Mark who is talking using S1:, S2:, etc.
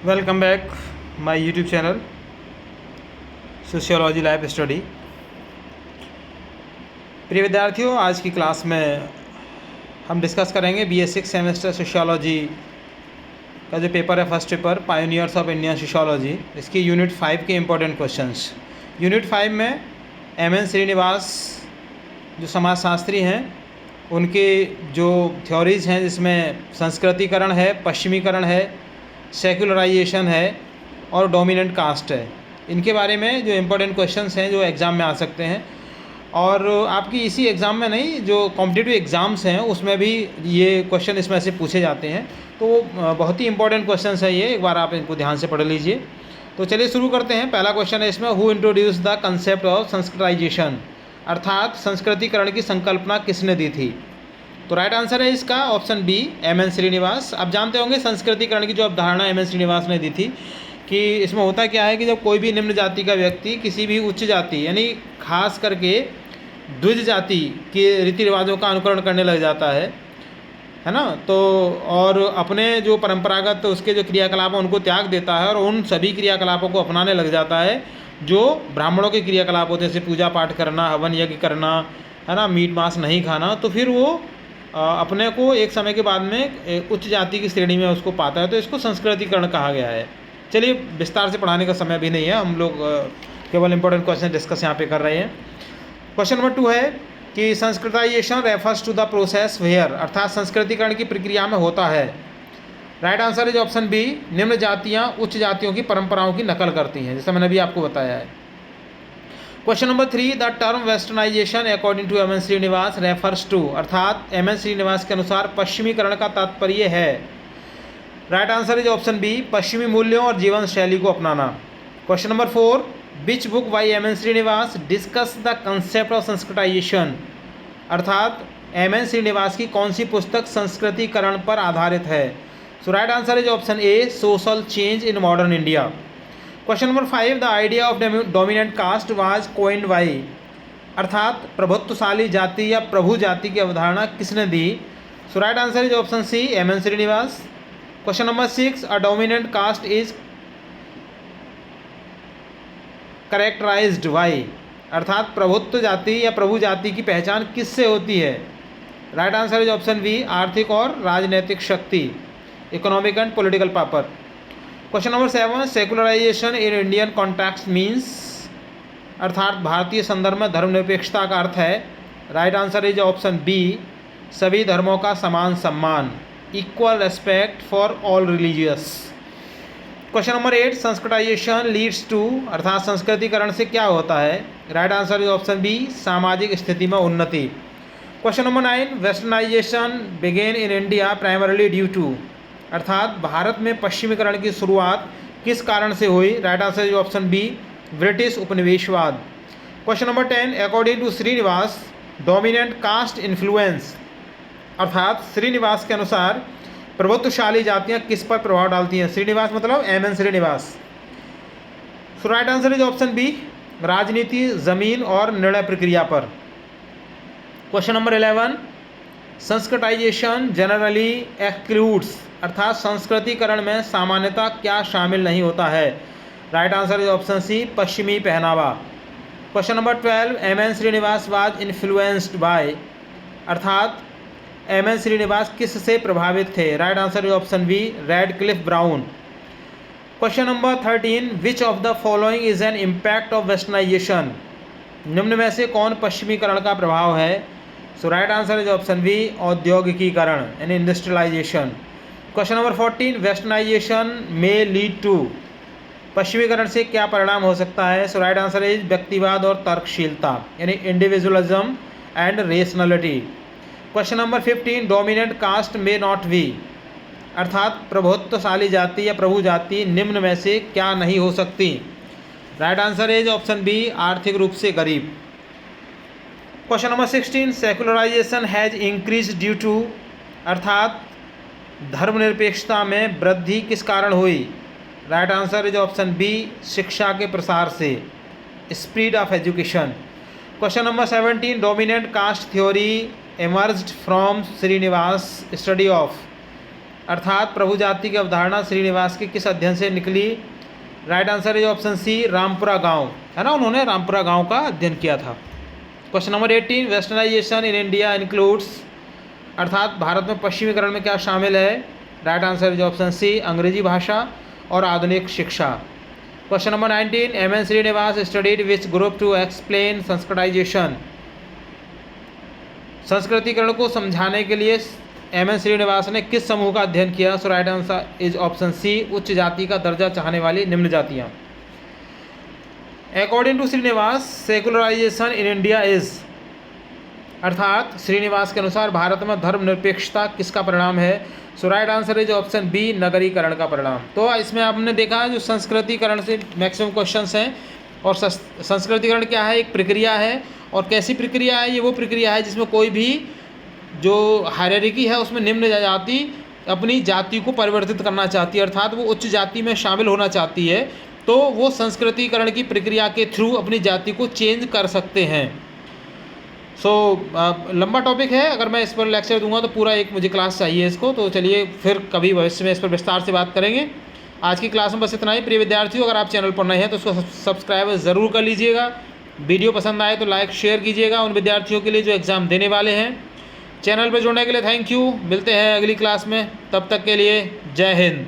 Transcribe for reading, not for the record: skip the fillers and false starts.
S1: Welcome back my YouTube channel sociology life study. प्रिय विद्यार्थियों, आज की क्लास में हम डिस्कस करेंगे BA 6 सेमेस्टर सोशियोलॉजी का जो पेपर है, first paper pioneers of Indian sociology, इसकी यूनिट 5 के इम्पोर्टेंट क्वेश्चंस। यूनिट 5 में MN श्रीनिवास जो समाजशास्त्री हैं उनके जो थ्योरीज़ हैं, जिसमें संस्कृतिकरण है, पश्चिमीकरण है, सेकुलराइजेशन है और डोमिनेंट कास्ट है, इनके बारे में जो इम्पोर्टेंट क्वेश्चंस हैं जो एग्ज़ाम में आ सकते हैं। और आपकी इसी एग्ज़ाम में नहीं, जो कॉम्पिटिटिव एग्ज़ाम्स हैं उसमें भी ये क्वेश्चन इसमें से पूछे जाते हैं, तो बहुत ही इंपॉर्टेंट क्वेश्चंस है ये, एक बार आप इनको ध्यान से पढ़ लीजिए। तो चलिए शुरू करते हैं। पहला क्वेश्चन है इसमें, who introduce the concept of sanskritization, अर्थात संस्कृतिकरण की संकल्पना किसने दी थी? तो राइट आंसर है इसका ऑप्शन बी, MN श्रीनिवास। आप जानते होंगे संस्कृतिकरण की जो अवधारणा MN श्रीनिवास ने दी थी कि इसमें होता क्या है कि जब कोई भी निम्न जाति का व्यक्ति किसी भी उच्च जाति यानी खास करके द्विज जाति के रीति रिवाजों का अनुकरण करने लग जाता है ना, तो और अपने जो परंपरागत उसके जो क्रियाकलाप हैं उनको त्याग देता है और उन सभी क्रियाकलापों को अपनाने लग जाता है जो ब्राह्मणों के क्रियाकलाप होते हैं, जैसे पूजा पाठ करना, हवन यज्ञ करना, है ना, मीट मांस नहीं खाना, तो फिर वो अपने को एक समय के बाद में उच्च जाति की श्रेणी में उसको पाता है, तो इसको संस्कृतिकरण कहा गया है। चलिए, विस्तार से पढ़ाने का समय भी नहीं है, हम लोग केवल इंपॉर्टेंट क्वेश्चन डिस्कस यहाँ पे कर रहे हैं। क्वेश्चन नंबर 2 है कि Sanskritization refers to the process where, अर्थात संस्कृतिकरण की प्रक्रिया में होता है। Right answer is option B, निम्न जातियाँ उच्च जातियों की परंपराओं की नकल करती हैं, जैसा मैंने अभी आपको बताया है। Question number 3, the term westernization according to MN Srinivas refers to, अर्थात MN श्रीनिवास के अनुसार पश्चिमीकरण का तात्पर्य है। Right answer is option B, पश्चिमी मूल्यों और जीवन शैली को अपनाना। Question number 4, which book by MN Srinivas discuss the concept of sanskritization, अर्थात MN श्रीनिवास की कौन सी पुस्तक संस्कृतिकरण पर आधारित है? So right answer is option A, social change in modern India. Question number 5, the idea of dominant caste was coined by, अर्थात प्रभुत्वशाली जाति या प्रभु जाति की अवधारणा किसने दी? So right answer is option C, MN Srinivas. Question number 6, a dominant caste is characterised by, अर्थात प्रभुत्व जाति या प्रभु जाति की पहचान किससे होती है? Right answer is option B, आर्थिक और राजनीतिक शक्ति, economic and political power. Question number 7, secularisation in Indian context means, अर्थात भारतीय संदर्भ में धर्मनिरपेक्षता का अर्थ है। Right answer is option B, सभी धर्मों का समान सम्मान, equal respect for all religious. Question number 8, Sanskritisation leads to, अर्थात संस्कृतिकरण से क्या होता है? Right answer is option B, सामाजिक स्थिति में उन्नति। Question number 9, westernization begin in India primarily due to, अर्थात भारत में पश्चिमीकरण की शुरुआत किस कारण से हुई? Right answer is option B, British उपनिवेशवाद। Question number 10, according to Srinivas dominant caste influence, अर्थात श्रीनिवास के अनुसार प्रभुत्वशाली जातियां किस पर प्रभाव डालती हैं? श्रीनिवास मतलब MN Srinivas. So right answer is option B, राजनीति, जमीन और निर्णय प्रक्रिया पर। Question number 11, Sanskritization generally excludes, अर्थात संस्कृतिकरण में सामान्यतः क्या शामिल नहीं होता है? Right answer is option C, पश्चिमी पहनावा। Question number 12, MN Srinivas was influenced by, अर्थात MN श्रीनिवास किस से प्रभावित थे? Right answer is option B, Radcliffe Brown. Question number 13, which of the following is an impact of westernisation, निम्न में से कौन पश्चिमीकरण का प्रभाव है? So right answer is option B, औद्योगिकीकरण यानी industrialisation. Question number 14, westernisation may lead to, पश्चिमीकरण से क्या परिणाम हो सकता है? सो राइट आंसर इज व्यक्तिवाद और तर्कशीलता यानी individualism and rationality. Question number 15, dominant caste may not be, अर्थात प्रभुत्वशाली जाति या प्रभु जाति निम्न में से क्या नहीं हो सकती? Right answer is option B, आर्थिक रूप से गरीब। Question number 16, secularisation has increase due to, अर्थात धर्मनिरपेक्षता में वृद्धि किस कारण हुई? Right answer is option B, शिक्षा के प्रसार से, spread of education. Question number 17, dominant caste theory emerged from Srinivas study of, अर्थात प्रभु जाति की अवधारणा श्रीनिवास के किस अध्ययन से निकली? Right answer is option C, Rampura गांव, है ना, उन्होंने रामपुरा गांव का अध्ययन किया था। Question number 18, westernisation in India includes, अर्थात भारत में पश्चिमीकरण में क्या शामिल है? Right answer is option C, अंग्रेजी भाषा और आधुनिक शिक्षा। Question number 19, M N. Srinivas studied which group to explain Sanskritisation, संस्कृतिकरण को समझाने के लिए एम.एन. श्रीनिवास ने किस समूह का अध्ययन किया? So right answer is option C, उच्च जाति का दर्जा चाहने वाली निम्न जातियां। According to Srinivas secularisation in India is, अर्थात श्रीनिवास के अनुसार भारत में धर्मनिरपेक्षता किसका परिणाम है? So right answer is option B, नगरीकरण का परिणाम। तो इसमें आपने देखा है जो संस्कृतिकरण से मैक्सिमम क्वेश्चंस हैं, और संस्कृतिकरण क्या है? एक प्रक्रिया है, और कैसी प्रक्रिया है? ये वो प्रक्रिया है जिसमें कोई भी जो हायरार्की है उसमें निम्न जाति अपनी जाति को परिवर्तित करना चाहती है, अर्थात वो उच्च जाति में शामिल होना चाहती है, तो वो संस्कृतिकरण की प्रक्रिया के थ्रू अपनी जाति को चेंज कर सकते हैं। लंबा टॉपिक है, अगर मैं इस पर लेक्चर दूंगा तो पूरा एक मुझे क्लास चाहिए इसको, तो चलिए फिर कभी भविष्य में इस पर विस्तार से बात करेंगे। आज की क्लास में बस इतना ही। प्रिय विद्यार्थियों, अगर आप चैनल पर नए हैं तो उसको सब्सक्राइब ज़रूर कर लीजिएगा। वीडियो पसंद आए तो लाइक शेयर कीजिएगा उन विद्यार्थियों के लिए जो एग्ज़ाम देने वाले हैं। चैनल पर जुड़ने के लिए थैंक यू। मिलते हैं अगली क्लास में, तब तक के लिए जय हिंद।